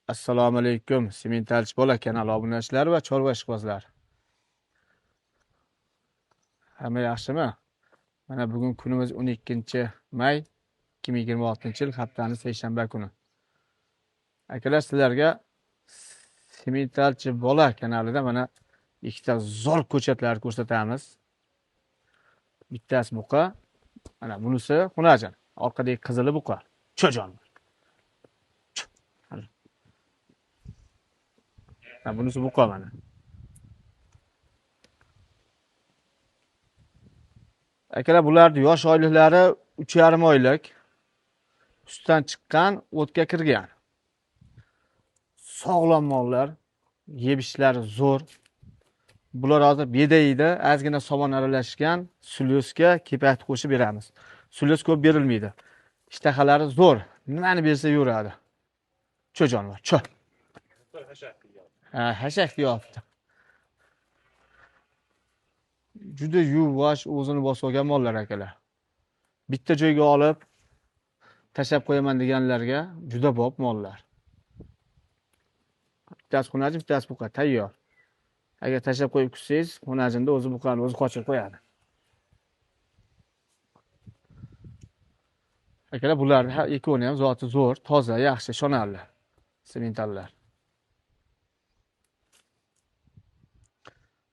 Assalomu alaykum, Sementalchi bola kanali obunachilari va chorva ishqibozlar. Hamma yaxshimi? Mana bugun kunimiz 12-may 2026-yil haftaning seshanba kuni. Akalar, sizlarga Sementalchi bola kanalida mana ikkita zo'r ko'chatlar ko'rsatamiz. Bittasi buqa, mana bunisi xunajan. Orqadagi qizili buqa. Cho'jon. Ha, bunisi buqa mana. Akalar, bularning yosh oyliklari 3,5 oylik. Sutdan chiqqan, o'tga kirgan. Sog'lom mollar, yebishlari zo'r. Bular hozir bedayida ozgina somon aralashgan sulyosga kepak qo'shib beramiz. Sulyos ko'p berilmaydi. Ishtahalari zo'r. Nimani bersa yuradi. Cho jonivor, cho. Ha, hashak deyapti. Juda yuvosh, o'zini bosib olgan mollar akalar. Bitta joyga olib tashab qo'yaman deganlarga juda bob mollar. Bittasi xunajin, bittasi buqa tayyor. Agar tashab qo'yib kutsangiz, xunajinda o'zi buqani o'zi qochib qo'yadi. Akalar, bularning har ikkovini ham zoti zo'r, toza, yaxshi, ishonarli. Sementallar.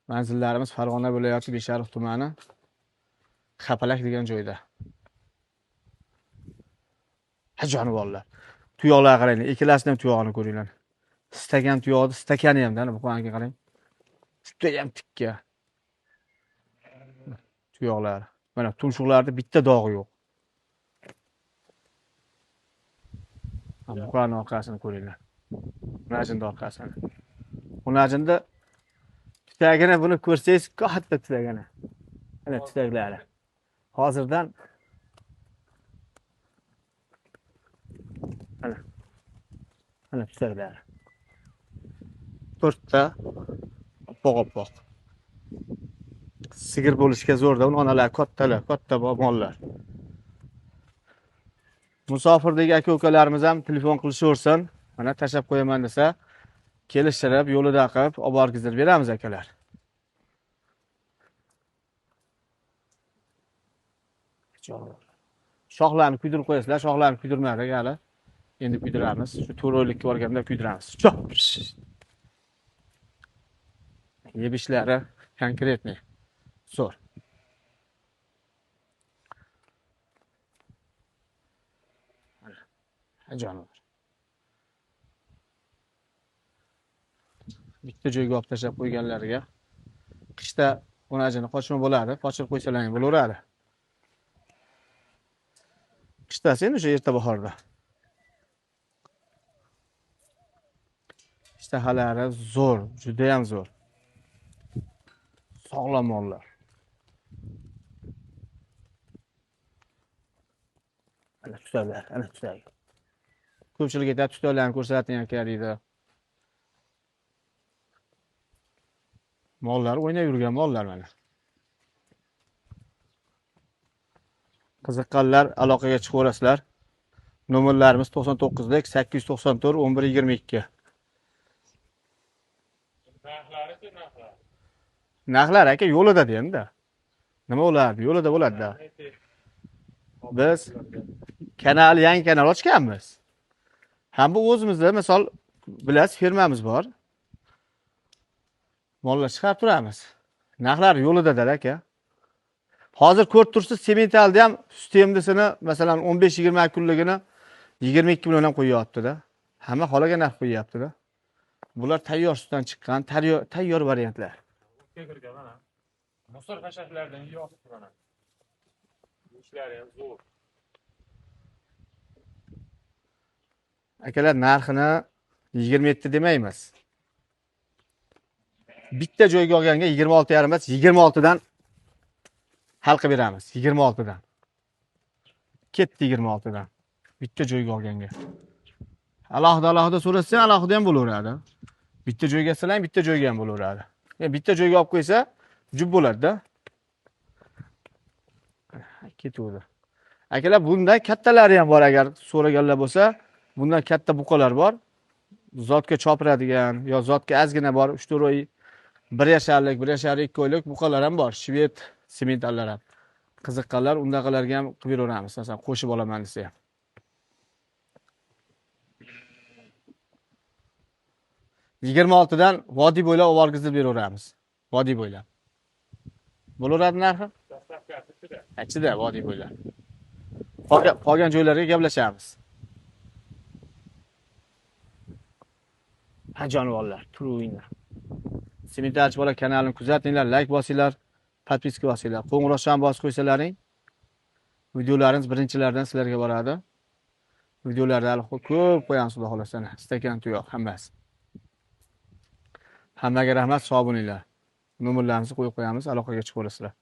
Manzillarimiz Farg'ona viloyati Beshariq tumani Xapalak degan joyda. Ha jonivorlar. Tuyoqlarga qaranglar, ikkalasini ham tuyog'ini ko'ringlar. Stakan tuyoqni, stakani ham da, buqaniga qarang. Juda ham tikka. Tuyoqlar. Mana tumshuqlarda bitta dog'i yo'q. Buqani orqasini ko'ringlar. Xunajinda orqasini. Xunajinda tutagini buni ko'rsangiz, katta tutagini. Mana tutaklari. Hozirdan mana tutaklari. 4 ta oppoq. Sigir bo'lishga zo'rda, uni onalar kattalar, katta mollar. Musofirdagi aka-ukalarimiz ham telefon qilishaversin. Mana tashab qo'yaman desa, kelishtirib, yo'lida qilib, olib borgizib beramiz akalar. Shoxlarni kuydirib qo'yasizlar, shoxlarni kuydirmadik hali. Endi kuydiramiz. Shu 4 oylikka borganda kuydiramiz. Yebishlari konkretniy. Zo'r. Jonivor. Bitta joyga olib tashlab qo'yganlarga qishda xunajini qochma bo'ladi, qochirib qo'ysalar ham bo'laveradi. Qishtasi endi o'sha erta bahorda. Ishtahalari zo'r, juda ham zo'r. Sog'lom mollar. Ana tutadilar, ana tutadi. Ko'pchilik aytadi, tutlarni ko'rsating aka deydi. Mollar o'ynab yurgan mollar mana. Qiziqqanlar aloqaga chiqaverasizlar. Nomerlarimiz 99 894 1122. Narxlar aka yo'lida deydi. Nima bo'ladi? Yo'lida bo'ladi-da. Biz yangi kanal ochganmiz. Ham bu o'zimizda, misol, bilasiz, fermamiz bor. Mollar chiqarib turamiz. Narxlar yo'lida-da aka. Hozir ko'rib tursiz, Sementalda ham sistemdasini, masalan, 15-20 kunligini 22 million ham qo'yapti-da. Hamma xolaga narx qo'yapti-da. Bular tayyor sutdan chiqqan, tayyor variantlar. Musor xashaklardan yopib turadi. Ishlari ham zo'r. Akalar, narxini 27 demaymiz. Bitta joyga olganga 26,5 emas, 26 dan hal qilib beramiz. 26 dan. Ketdi 26 dan. Bitta joyga olganga. Alohida so'rasang, alohida ham bo'laveradi. Bitta joyga salang, bitta joyga ham bo'laveradi. Bitta joyga olib qo'ysa, jub bo'ladi-da. Ketuvdi. Akalar, bundan kattalari ham bor, agar so'raganlar bo'lsa, bundan katta buqalar bor. zotga chopiradigan yo zotga ozgina bor 3-4 oy 1 yasharlik, 1 yashar 2 oylik buqalar ham bor. Shved sementallar ham. Qiziqqanlar undaqalarga ham qilib beraveramiz. Masalan, qo'shib olaman desa ham. 26 dan vodiy bo'ylab olib borgizib beraveramiz. Vodiy bo'ylab. Bo'laveradi narxi? Ichida vodiy bo'ylab. Qolgan joylarga gaplashamiz. Ha jonivorlar, turinglar. Sementalchi bola kanalini kuzatinglar, like bosinglar, podpiska bosinglar. Qo'ng'iroqchani bosib qo'ysalaring, videolarimiz birinchilardan sizlarga boradi. Videolarda hali ko'p qo'yamiz, xudo xolasa. Stakan tuyoq hammasi. Hammaga rahmat, sog' bo'linglar. Nomerlarimizni qo'yib qo'yamiz, aloqaga chiqib olasizlar.